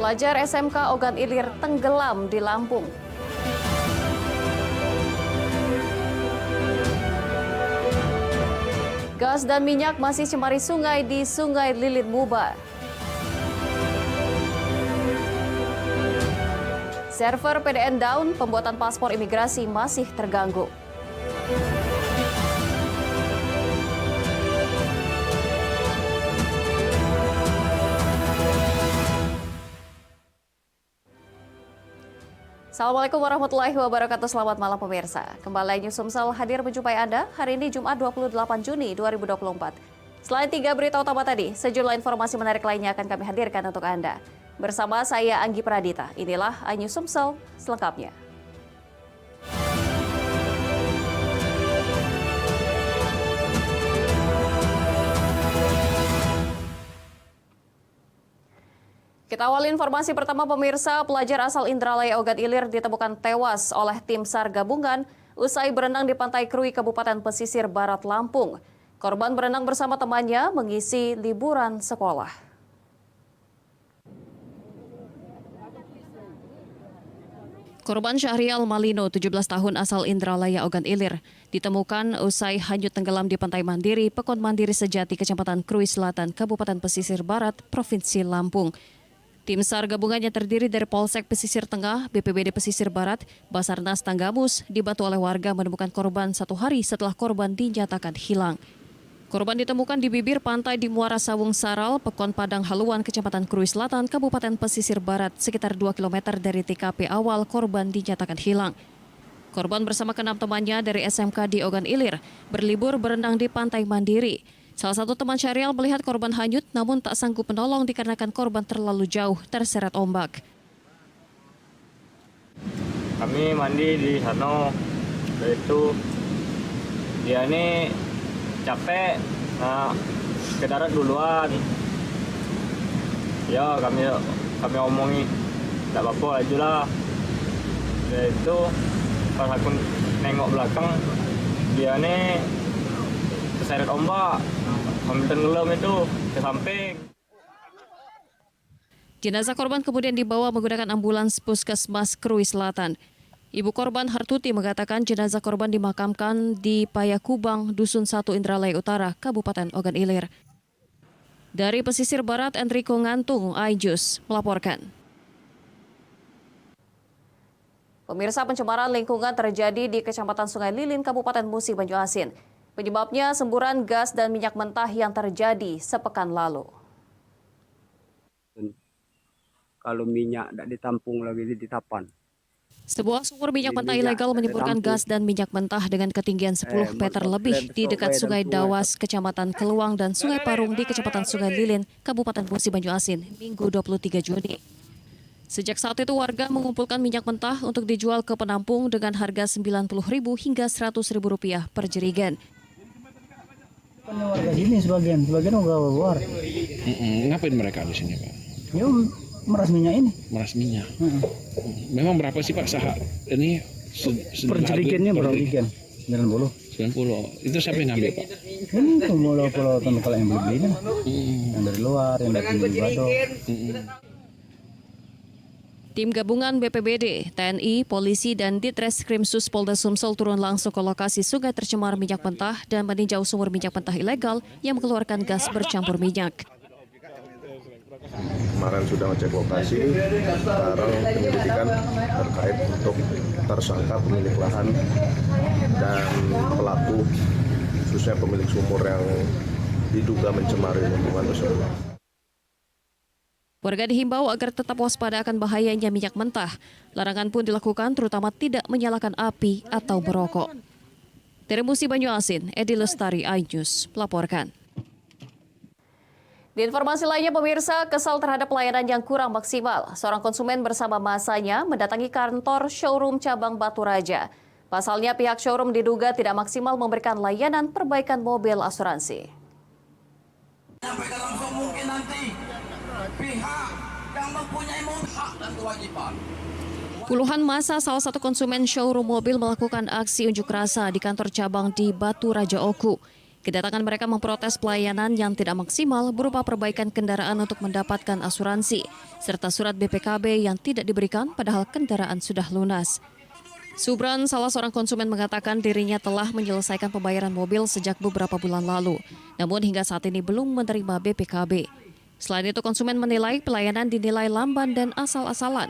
Pelajar SMK Ogan Ilir tenggelam di Lampung. Gas dan minyak masih cemari sungai di Sungai Lilin Muba. Server PDN down, pembuatan paspor imigrasi masih terganggu. Assalamualaikum warahmatullahi wabarakatuh. Selamat malam pemirsa. Kembali News Sumsel hadir menjumpai Anda hari ini Jumat 28 Juni 2024. Selain 3 berita utama tadi, sejumlah informasi menarik lainnya akan kami hadirkan untuk Anda. Bersama saya Anggi Pradita, inilah News Sumsel selengkapnya. Kita awali informasi pertama pemirsa, pelajar asal Indralaya Ogan Ilir ditemukan tewas oleh tim SAR gabungan usai berenang di Pantai Krui, Kabupaten Pesisir Barat, Lampung. Korban berenang bersama temannya mengisi liburan sekolah. Korban Syahrial Malino, 17 tahun asal Indralaya Ogan Ilir, ditemukan usai hanyut tenggelam di Pantai Mandiri, Pekon Mandiri Sejati, Kecamatan Krui Selatan, Kabupaten Pesisir Barat, Provinsi Lampung. Tim SAR gabungannya terdiri dari Polsek Pesisir Tengah, BPBD Pesisir Barat, Basarnas Tanggamus, dibantu oleh warga menemukan korban 1 hari setelah korban dinyatakan hilang. Korban ditemukan di bibir pantai di Muara Sawung Saral, Pekon Padang Haluan, Kecamatan Krui Selatan, Kabupaten Pesisir Barat, sekitar 2 km dari TKP awal korban dinyatakan hilang. Korban bersama ke-6 temannya dari SMK di Ogan Ilir berlibur berenang di Pantai Mandiri. Salah satu teman Syahrial melihat korban hanyut namun tak sanggup menolong dikarenakan korban terlalu jauh terseret ombak. Kami mandi di sana, itu dia ini capek, ke darat duluan. Ya kami omongi, tak apa-apa aja lah. Itu pas aku nengok belakang, dia ini terseret ombak, ambil tenggelam itu ke samping. Jenazah korban kemudian dibawa menggunakan ambulans Puskesmas Krui Selatan. Ibu korban Hartuti mengatakan jenazah korban dimakamkan di Payakubang, Dusun 1 Indralaya Utara, Kabupaten Ogan Ilir. Dari Pesisir Barat, Enrico Ngantung, iJus melaporkan. Pemirsa, pencemaran lingkungan terjadi di Kecamatan Sungai Lilin, Kabupaten Musi Banyu-Asin. Penyebabnya semburan gas dan minyak mentah yang terjadi sepekan lalu. Kalau minyak tidak ditampung lagi di Tapan. Sebuah sumur minyak mentah ilegal menyemburkan gas dan minyak mentah dengan ketinggian 10 meter lebih di dekat Sungai Dawas, Kecamatan Keluang, dan Sungai Parung di Kecamatan Sungai Lilin, Kabupaten Musi Banyu-Asin, Minggu 23 Juni. Sejak saat itu warga mengumpulkan minyak mentah untuk dijual ke penampung dengan harga Rp90.000 hingga Rp100.000 per jerigen. Warga sini sebagian warga luar. Ngapain mereka di sini, Pak? Ya, meras minyak ini. Meras minyak. Memang berapa sih, Pak? Ini Per jerigennya berapa jerigen? 90. 90. Itu siapa yang ngambil, Pak? Ini pulau kalau yang beli-beli yang dari luar, yang dari Bado. Tim gabungan BPBD, TNI, Polisi, dan Ditreskrimsus Polda Sumsel turun langsung ke lokasi sungai tercemar minyak mentah dan meninjau sumur minyak mentah ilegal yang mengeluarkan gas bercampur minyak. Kemarin sudah ngecek lokasi, sekarang penyelidikan terkait untuk tersangka pemilik lahan dan pelaku, khususnya pemilik sumur yang diduga mencemari lingkungan tersebut. Warga dihimbau agar tetap waspada akan bahayanya minyak mentah. Larangan pun dilakukan terutama tidak menyalakan api atau merokok. Dari Musi Banyu-Asin, Edi Lestari, iNews melaporkan. Di informasi lainnya pemirsa, kesal terhadap pelayanan yang kurang maksimal. Seorang konsumen bersama masanya mendatangi kantor showroom cabang Batu Raja. Pasalnya pihak showroom diduga tidak maksimal memberikan layanan perbaikan mobil asuransi. Sampai dalam mungkin nanti pihak yang mempunyai hak dan kewajiban. Puluhan masa salah satu konsumen showroom mobil melakukan aksi unjuk rasa di kantor cabang di Batu Raja Oku. Kedatangan mereka memprotes pelayanan yang tidak maksimal berupa perbaikan kendaraan untuk mendapatkan asuransi, serta surat BPKB yang tidak diberikan padahal kendaraan sudah lunas. Subran, salah seorang konsumen, mengatakan dirinya telah menyelesaikan pembayaran mobil sejak beberapa bulan lalu, namun hingga saat ini belum menerima BPKB. Selain itu, konsumen menilai pelayanan dinilai lamban dan asal-asalan.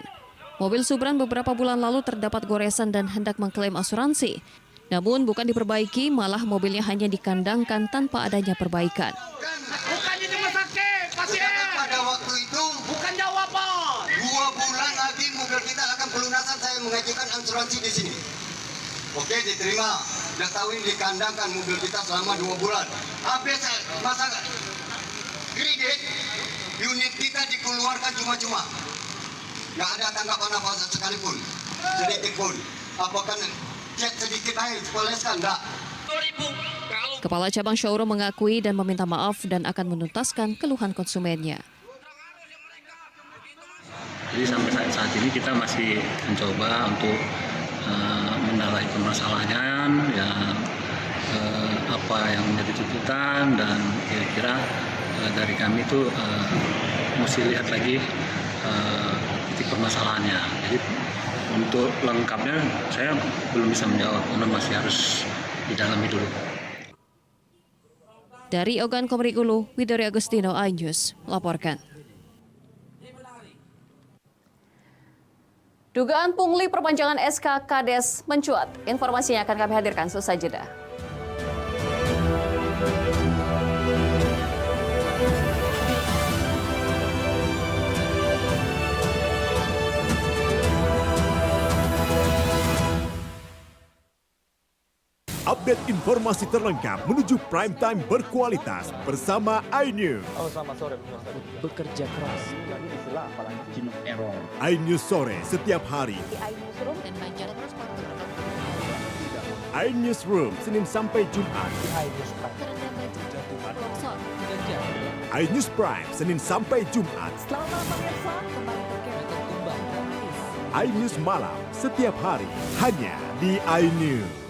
Mobil Subran beberapa bulan lalu terdapat goresan dan hendak mengklaim asuransi. Namun bukan diperbaiki, malah mobilnya hanya dikandangkan tanpa adanya perbaikan. Bukannya di rumah sakit, pasien. Pada waktu itu bukan jawaban. 2 bulan lagi mobil kita akan pelunasan, saya mengajukan asuransi di sini. Oke, diterima. Sudah tahu ini dikandangkan mobil kita selama 2 bulan. Habis masa kredit, unit kita dikeluarkan cuma-cuma. Nggak ada tanggapan apa sekalipun, sedikit pun. Apakah cek sedikit aja, poleskan, enggak? Kepala cabang showroom mengakui dan meminta maaf dan akan menuntaskan keluhan konsumennya. Jadi sampai saat ini kita masih mencoba untuk mendalami permasalahan, ya, apa yang menjadi tuntutan, dan kira-kira dari kami itu mesti lihat lagi titik permasalahannya. Jadi untuk lengkapnya saya belum bisa menjawab karena masih harus didalami dulu. Dari Ogan Komering Ulu, Widori Agustino, iNews melaporkan. Dugaan pungli perpanjangan SK Kades mencuat. Informasinya akan kami hadirkan seusai jeda. Update informasi terlengkap menuju prime time berkualitas bersama iNews. Bekerja keras. iNews sore setiap hari. iNews Room Senin sampai Jumat. iNews Prime Senin sampai Jumat. iNews Malam setiap hari hanya di iNews.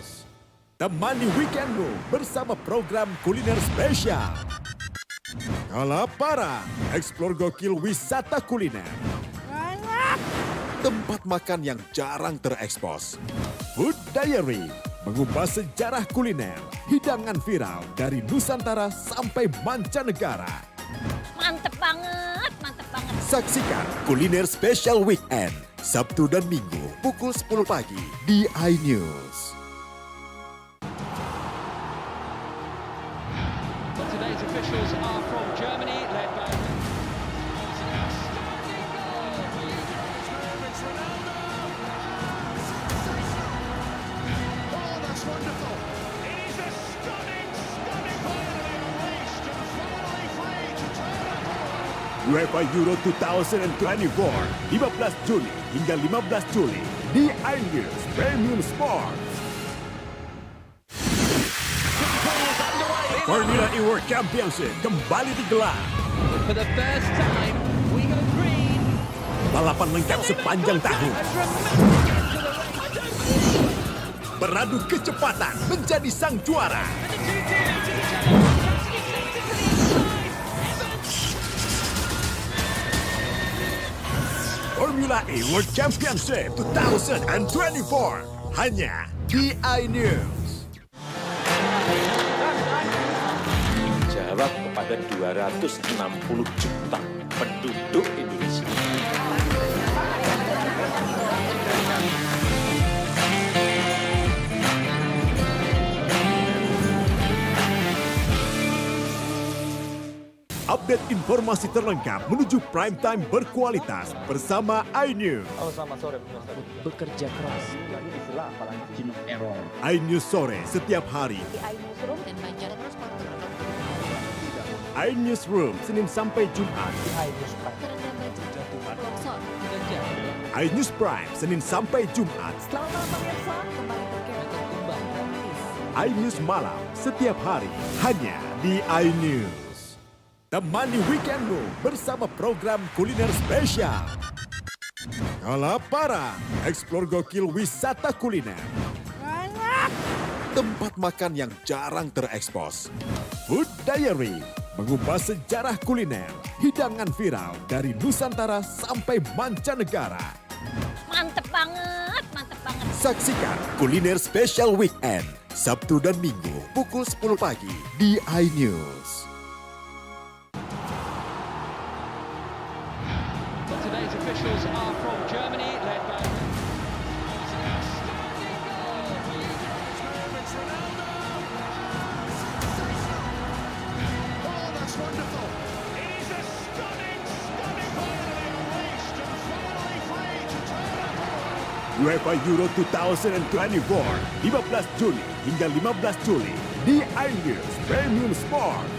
Temani weekendmu bersama program kuliner spesial. Kalaparan, eksplor gokil wisata kuliner. Tempat makan yang jarang terekspos. Food Diary, mengupas sejarah kuliner, hidangan viral dari Nusantara sampai mancanegara. Mantep banget, mantep banget. Saksikan kuliner spesial weekend, Sabtu dan Minggu pukul 10 pagi di iNews. Today's officials are from Germany, led by UEFA Euro 2024, 15 Juni hingga 15 Juli di iNews Premium Sport. Formula E World Championship kembali digelar. for the first time we go green. Balapan lengkap sepanjang tahun. Beradu kecepatan menjadi sang juara. Formula E World Championship 2024 hanya di iNews. Jawab kepada 260 juta penduduk Indonesia. Update informasi terlengkap menuju prime time berkualitas bersama iNews. Selamat sore. Bekerja keras. iNews sore setiap hari. iNews Room Senin sampai Jumat. iNews Prime Senin sampai Jumat. iNews Malam setiap hari hanya di iNews. Temani weekendmu bersama program kuliner spesial. Kalaparan, eksplor gokil wisata kuliner. Tempat makan yang jarang terekspos. Food Diary mengupas sejarah kuliner, hidangan viral dari Nusantara sampai mancanegara. Mantep banget, mantep banget. Saksikan Kuliner Special Weekend, Sabtu dan Minggu pukul 10 pagi di iNews. Today's officials are from Germany, led by UEFA Euro 2024, 15 Juni hingga 15 Juli di iNews Premium Sports.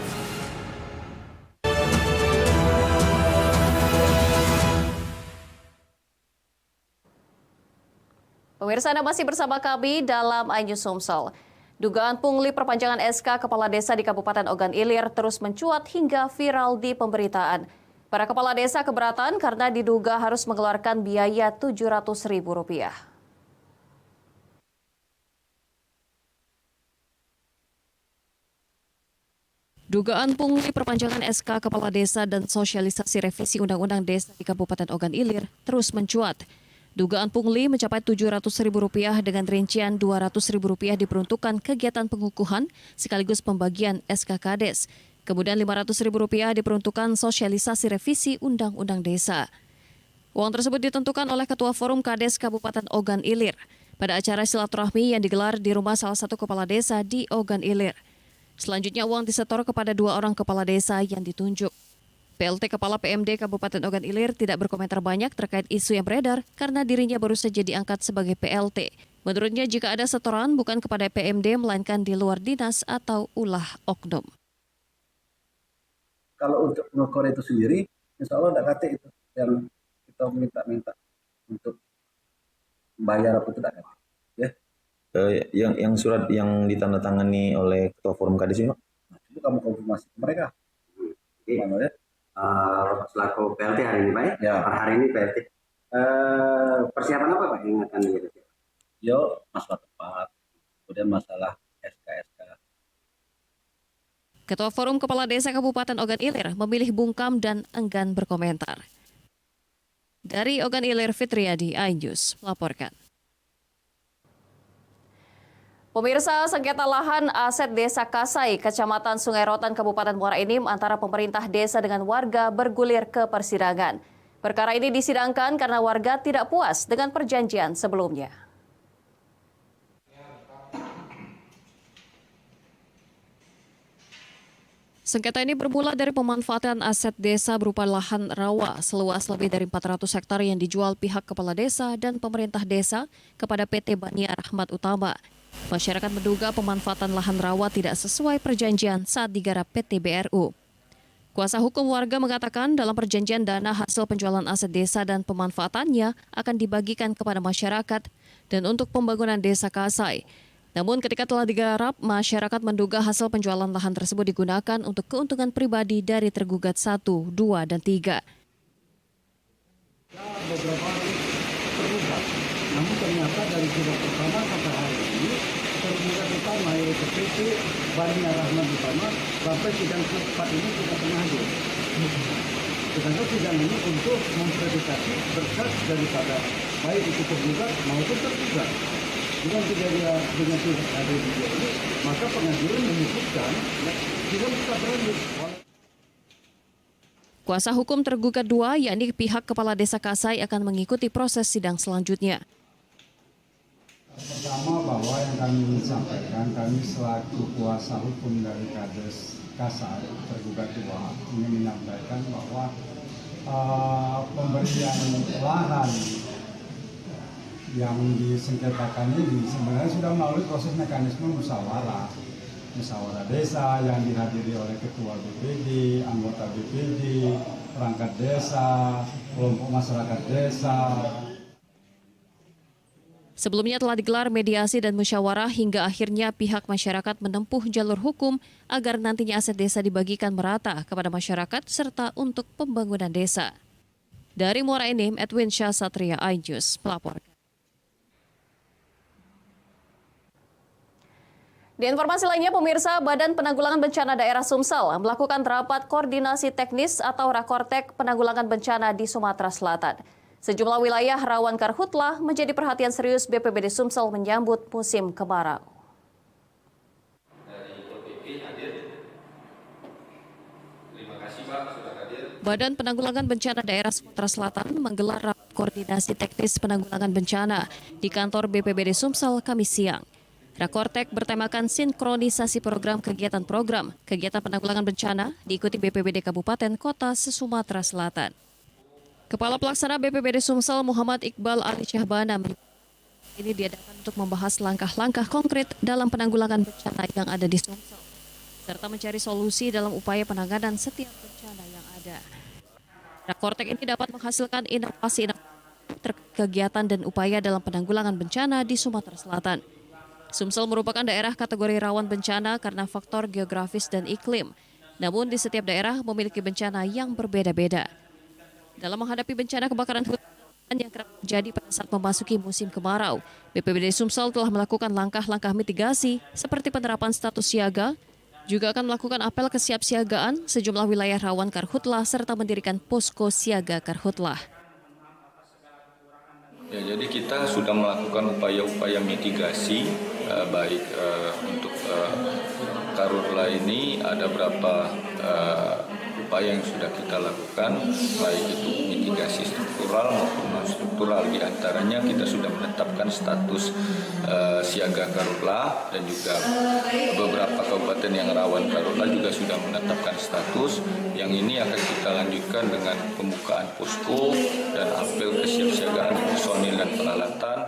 Pemirsa, Anda masih bersama kami dalam iNews Sumsel. Dugaan pungli perpanjangan SK Kepala Desa di Kabupaten Ogan Ilir terus mencuat hingga viral di pemberitaan. Para kepala desa keberatan karena diduga harus mengeluarkan biaya Rp700.000. Dugaan pungli perpanjangan SK Kepala Desa dan sosialisasi revisi Undang-Undang Desa di Kabupaten Ogan Ilir terus mencuat. Dugaan pungli mencapai Rp700.000 dengan rincian Rp200.000 diperuntukkan kegiatan pengukuhan sekaligus pembagian SK Kades. Kemudian Rp500.000 diperuntukkan sosialisasi revisi Undang-Undang Desa. Uang tersebut ditentukan oleh Ketua Forum Kades Kabupaten Ogan Ilir pada acara silaturahmi yang digelar di rumah salah satu kepala desa di Ogan Ilir. Selanjutnya uang disetor kepada 2 orang kepala desa yang ditunjuk. PLT Kepala PMD Kabupaten Ogan Ilir tidak berkomentar banyak terkait isu yang beredar karena dirinya baru saja diangkat sebagai PLT. Menurutnya jika ada setoran bukan kepada PMD melainkan di luar dinas atau ulah oknum. Kalau untuk ngekor itu sendiri, insya Allah tidak kate itu yang kita minta untuk bayar apa itu tidak kate. Ya. Yang surat yang ditandatangani oleh Ketua Forum Kades ini, Pak? Nah, itu kamu konfirmasi ke mereka. Gimana ya? Selaku PLT hari ini, Pak ya? Ya. Per hari ini PLT. Persiapan apa Pak yang akan dilakukan? Yo, masalah tempat, kemudian masalah SK. Ketua Forum Kepala Desa Kabupaten Ogan Ilir memilih bungkam dan enggan berkomentar. Dari Ogan Ilir, Fitriadi, iNews melaporkan. Pemirsa, sengketa lahan aset Desa Kasai, Kecamatan Sungai Rotan, Kabupaten Muara Enim antara pemerintah desa dengan warga bergulir ke persidangan. Perkara ini disidangkan karena warga tidak puas dengan perjanjian sebelumnya. Sengketa ini bermula dari pemanfaatan aset desa berupa lahan rawa seluas lebih dari 400 hektar yang dijual pihak kepala desa dan pemerintah desa kepada PT Bania Rahmat Utama. Masyarakat menduga pemanfaatan lahan rawa tidak sesuai perjanjian saat digarap PT BRU. Kuasa hukum warga mengatakan dalam perjanjian dana hasil penjualan aset desa dan pemanfaatannya akan dibagikan kepada masyarakat dan untuk pembangunan desa Kasai. Namun ketika telah digarap, masyarakat menduga hasil penjualan lahan tersebut digunakan untuk keuntungan pribadi dari tergugat 1, 2, dan 3. Beberapa tergugat, namun ternyata dari sidang pertama sampai hari ini tergugat utama yaitu PT Bania Rahmat Utama sampai sidang keempat ini tidak pernah hadir. Sedangkan sidang ini untuk memverifikasi berkas daripada baik itu tergugat maupun tergugat. Dengan tidak ada video ini, maka pengadilan menyebutkan sidang tetap berlanjut. Kuasa hukum tergugat 2, yakni pihak Kepala Desa Kasai akan mengikuti proses sidang selanjutnya. Pertama bahwa yang kami sampaikan, kami selaku kuasa hukum dari Kades Kasai tergugat 2 ingin menyampaikan bahwa pemberian lahan yang disengketakan ini sebenarnya sudah melalui proses mekanisme musyawarah desa yang dihadiri oleh ketua BPD, anggota BPD, perangkat desa, kelompok masyarakat desa. Sebelumnya telah digelar mediasi dan musyawarah hingga akhirnya pihak masyarakat menempuh jalur hukum agar nantinya aset desa dibagikan merata kepada masyarakat serta untuk pembangunan desa. Dari Muara Enim, Edwin Syah Satria, iNews melaporkan. Di informasi lainnya, pemirsa, Badan Penanggulangan Bencana Daerah Sumsel melakukan rapat koordinasi teknis atau Rakortek Penanggulangan Bencana di Sumatera Selatan. Sejumlah wilayah rawan karhutlah menjadi perhatian serius BPBD Sumsel menyambut musim kemarau. Badan Penanggulangan Bencana Daerah Sumatera Selatan menggelar rapat koordinasi teknis penanggulangan bencana di kantor BPBD Sumsel Kamis siang. Rakortek bertemakan sinkronisasi kegiatan penanggulangan bencana diikuti BPBD Kabupaten Kota se-Sumatera Selatan. Kepala Pelaksana BPBD Sumsel Muhammad Iqbal Ali Syahbana ini diadakan untuk membahas langkah-langkah konkret dalam penanggulangan bencana yang ada di Sumsel, serta mencari solusi dalam upaya penanganan setiap bencana yang ada. Rakortek ini dapat menghasilkan inovasi kegiatan dan upaya dalam penanggulangan bencana di Sumatera Selatan. Sumsel merupakan daerah kategori rawan bencana karena faktor geografis dan iklim. Namun di setiap daerah memiliki bencana yang berbeda-beda. Dalam menghadapi bencana kebakaran hutan yang kerap terjadi pada saat memasuki musim kemarau, BPBD Sumsel telah melakukan langkah-langkah mitigasi seperti penerapan status siaga, juga akan melakukan apel kesiapsiagaan sejumlah wilayah rawan karhutlah serta mendirikan posko siaga karhutlah. Ya, jadi kita sudah melakukan upaya-upaya mitigasi baik untuk karhutlah ini ada beberapa upaya yang sudah kita lakukan, baik itu mitigasi struktural maupun non-struktural. Di antaranya kita sudah menetapkan status siaga karhutlah dan juga beberapa kabupaten yang rawan karhutlah juga sudah menetapkan status. Yang ini akan kita lanjutkan dengan pembukaan posko dan apel kesiapsiagaan personil dan peralatan.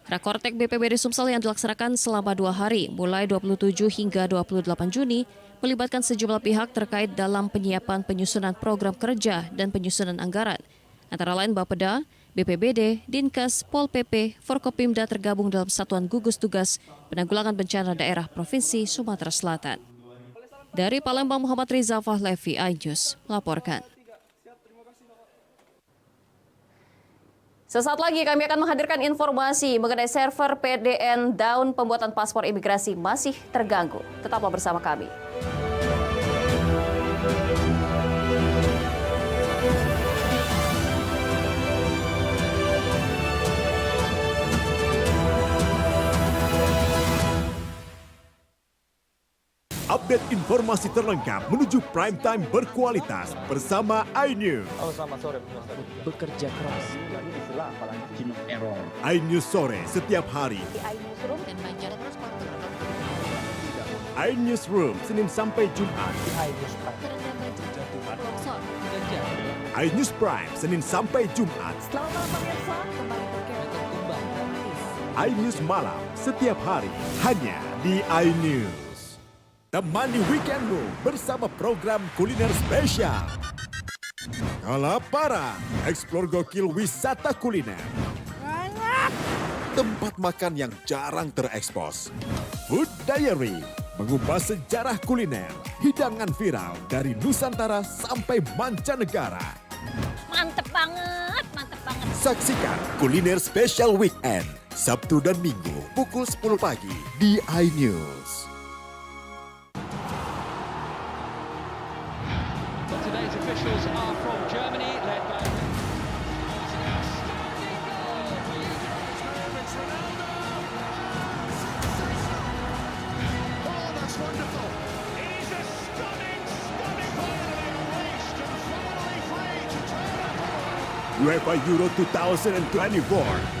Rakortek BPBD Sumsel yang dilaksanakan selama 2 hari, mulai 27 hingga 28 Juni, melibatkan sejumlah pihak terkait dalam penyiapan penyusunan program kerja dan penyusunan anggaran. Antara lain Bapeda, BPBD, Dinkes, Pol PP, Forkopimda tergabung dalam Satuan Gugus Tugas Penanggulangan Bencana Daerah Provinsi Sumatera Selatan. Dari Palembang, Muhammad Riza Fahlevi, iNews melaporkan. Sesaat lagi kami akan menghadirkan informasi mengenai server PDN down, pembuatan paspor imigrasi masih terganggu. Tetaplah bersama kami. Update informasi terlengkap menuju prime time berkualitas bersama iNews. Selamat sore. Bekerja keras. iNews sore setiap hari. iNewsroom Senin sampai Jumat. iNews Prime Senin sampai Jumat. iNews malam setiap hari hanya di iNews. Temani weekendmu bersama program kuliner spesial. Kalaparan, eksplor gokil wisata kuliner. Tempat makan yang jarang terekspos. Food Diary, mengupas sejarah kuliner, hidangan viral dari Nusantara sampai mancanegara. Mantep banget, mantep banget. Saksikan kuliner spesial weekend, Sabtu dan Minggu, pukul 10 pagi di iNews. Today's officials are from Germany, led by UEFA Euro 2024,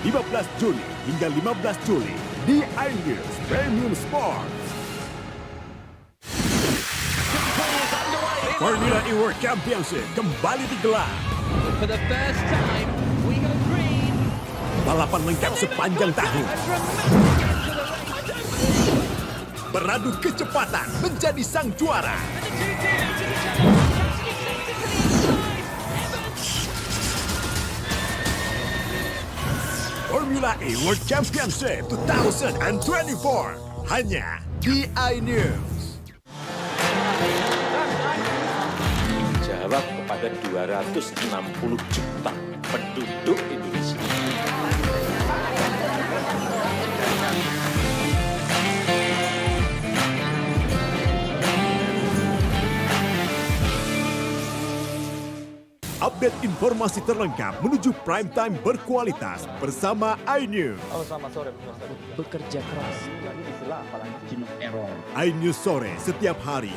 15 Juni hingga 15 Juli di iNews Premium Sport. Formula E World Championship kembali digelar. for the first time, we go green. Balapan lengkap sepanjang tahun. Beradu kecepatan menjadi sang juara. Formula E World Championship 2024 hanya di iNews. Jawab kepada 260 juta penduduk Indonesia. Update informasi terlengkap menuju prime time berkualitas bersama iNews. Selamat sore, bekerja keras. iNews sore setiap hari.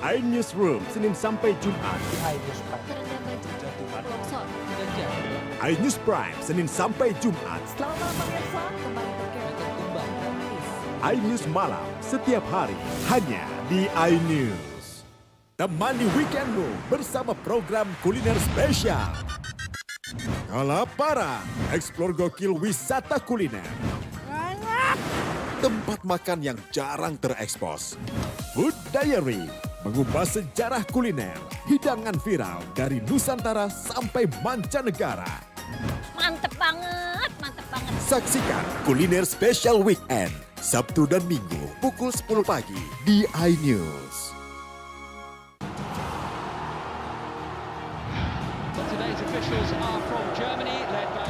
iNewsroom Senin sampai Jumat. iNews Prime Senin sampai Jumat. iNews malam setiap hari hanya di iNews. Temani weekendmu bersama program kuliner spesial. Kalaparan, eksplor gokil wisata kuliner. Tempat makan yang jarang terekspos. Food Diary, mengupas sejarah kuliner, hidangan viral dari Nusantara sampai mancanegara. Mantep banget, mantep banget. Saksikan kuliner spesial weekend, Sabtu dan Minggu pukul 10 pagi di iNews. Today's officials are from Germany, led by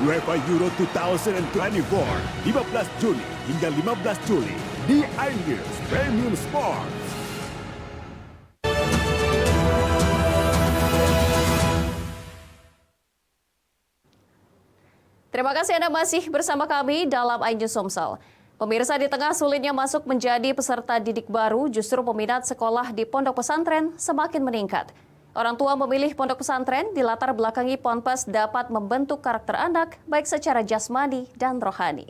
UEFA Euro 2024, 15 Juni hingga 15 Juli di iNews Premium Sports. Terima kasih Anda masih bersama kami dalam iNews Somsel. Pemirsa, di tengah sulitnya masuk menjadi peserta didik baru, justru peminat sekolah di pondok pesantren semakin meningkat. Orang tua memilih pondok pesantren dilatar belakangi Ponpes dapat membentuk karakter anak baik secara jasmani dan rohani.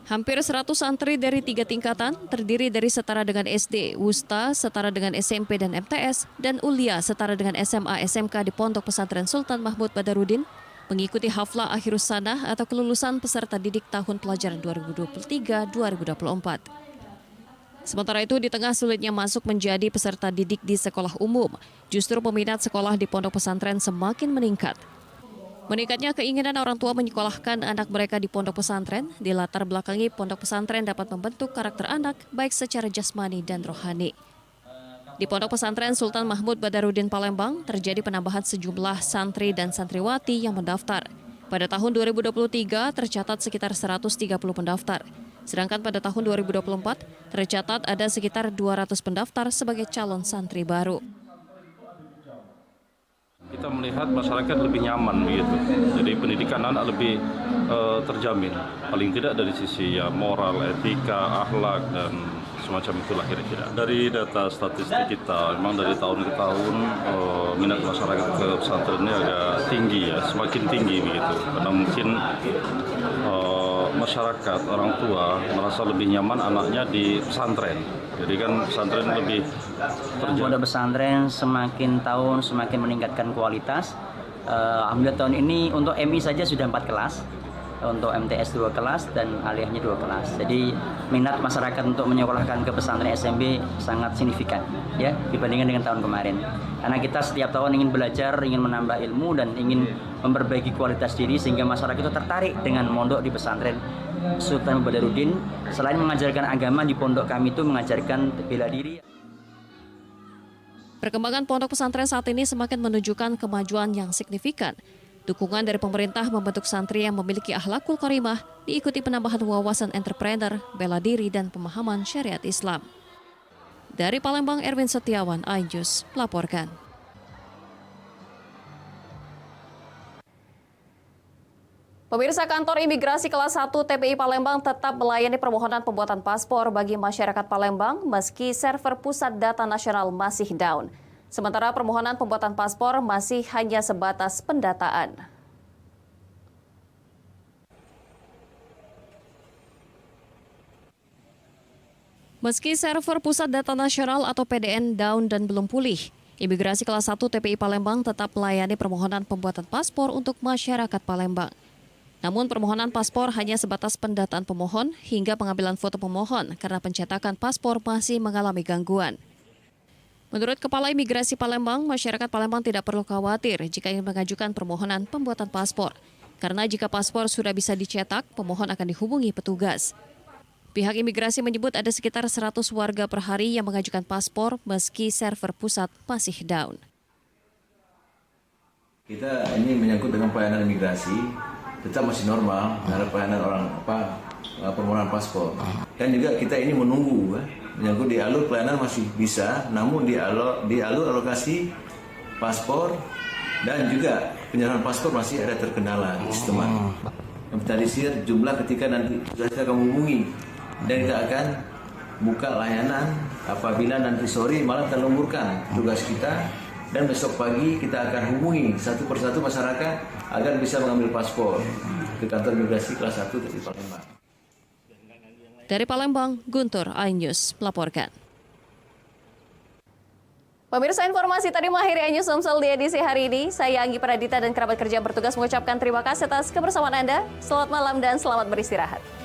Hampir 100 santri dari 3 tingkatan, terdiri dari setara dengan SD, Wusta, setara dengan SMP dan MTS, dan Ulia, setara dengan SMA, SMK di Pondok Pesantren Sultan Mahmud Badarudin, mengikuti haflah akhirus sanah atau kelulusan peserta didik tahun pelajaran 2023-2024. Sementara itu, di tengah sulitnya masuk menjadi peserta didik di sekolah umum, justru peminat sekolah di pondok pesantren semakin meningkat. Meningkatnya keinginan orang tua menyekolahkan anak mereka di pondok pesantren, dilatar belakangi pondok pesantren dapat membentuk karakter anak baik secara jasmani dan rohani. Di Pondok Pesantren Sultan Mahmud Badarudin Palembang terjadi penambahan sejumlah santri dan santriwati yang mendaftar. Pada tahun 2023 tercatat sekitar 130 pendaftar. Sedangkan pada tahun 2024 tercatat ada sekitar 200 pendaftar sebagai calon santri baru. Kita melihat masyarakat lebih nyaman begitu. Jadi pendidikan anak lebih terjamin. Paling tidak dari sisi ya moral, etika, akhlak dan semacam itulah kira-kira. Dari data statistik kita, memang dari tahun ke tahun minat masyarakat ke pesantren ini agak tinggi ya, semakin tinggi begitu. Karena mungkin masyarakat, orang tua merasa lebih nyaman anaknya di pesantren. Jadi kan pesantren lebih terjaga. Pondok pesantren semakin tahun semakin meningkatkan kualitas. Alhamdulillah tahun ini untuk MI saja sudah 4 kelas. Untuk MTS 2 kelas dan aliyahnya 2 kelas. Jadi minat masyarakat untuk menyekolahkan ke pesantren SMB sangat signifikan ya dibandingkan dengan tahun kemarin. Karena kita setiap tahun ingin belajar, ingin menambah ilmu dan ingin memperbaiki kualitas diri sehingga masyarakat itu tertarik dengan mondok di pesantren Sultan Badarudin. Selain mengajarkan agama, di pondok kami itu mengajarkan bela diri. Perkembangan pondok pesantren saat ini semakin menunjukkan kemajuan yang signifikan. Dukungan dari pemerintah membentuk santri yang memiliki akhlakul karimah, diikuti penambahan wawasan entrepreneur, bela diri, dan pemahaman syariat Islam. Dari Palembang, Erwin Setiawan, iNews, melaporkan. Pemirsa, kantor imigrasi kelas 1 TPI Palembang tetap melayani permohonan pembuatan paspor bagi masyarakat Palembang meski server pusat data nasional masih down. Sementara permohonan pembuatan paspor masih hanya sebatas pendataan. Meski server pusat data nasional atau PDN down dan belum pulih, imigrasi kelas 1 TPI Palembang tetap melayani permohonan pembuatan paspor untuk masyarakat Palembang. Namun permohonan paspor hanya sebatas pendataan pemohon hingga pengambilan foto pemohon karena pencetakan paspor masih mengalami gangguan. Menurut Kepala Imigrasi Palembang, masyarakat Palembang tidak perlu khawatir jika ingin mengajukan permohonan pembuatan paspor. Karena jika paspor sudah bisa dicetak, pemohon akan dihubungi petugas. Pihak imigrasi menyebut ada sekitar 100 warga per hari yang mengajukan paspor meski server pusat masih down. Kita ini menyangkut dengan pelayanan imigrasi, tetap masih normal, ada pelayanan permohonan paspor. Dan juga kita ini menunggu, menyangkut di alur pelayanan masih bisa, namun di alur alokasi paspor dan juga penyerahan paspor masih ada terkendala di sistem. Inventarisir jumlah ketika nanti kita akan menghubungi dan kita akan buka layanan apabila nanti sore malam terlemburkan tugas kita. Dan besok pagi kita akan hubungi satu persatu masyarakat agar bisa mengambil paspor ke kantor imigrasi kelas 1 di Palembang. Dari Palembang, Guntur, iNews melaporkan. Pemirsa, informasi tadi mengakhiri iNews Sumsel di edisi hari ini. Saya Anggi Pradita dan kerabat kerja bertugas mengucapkan terima kasih atas kebersamaan Anda. Selamat malam dan selamat beristirahat.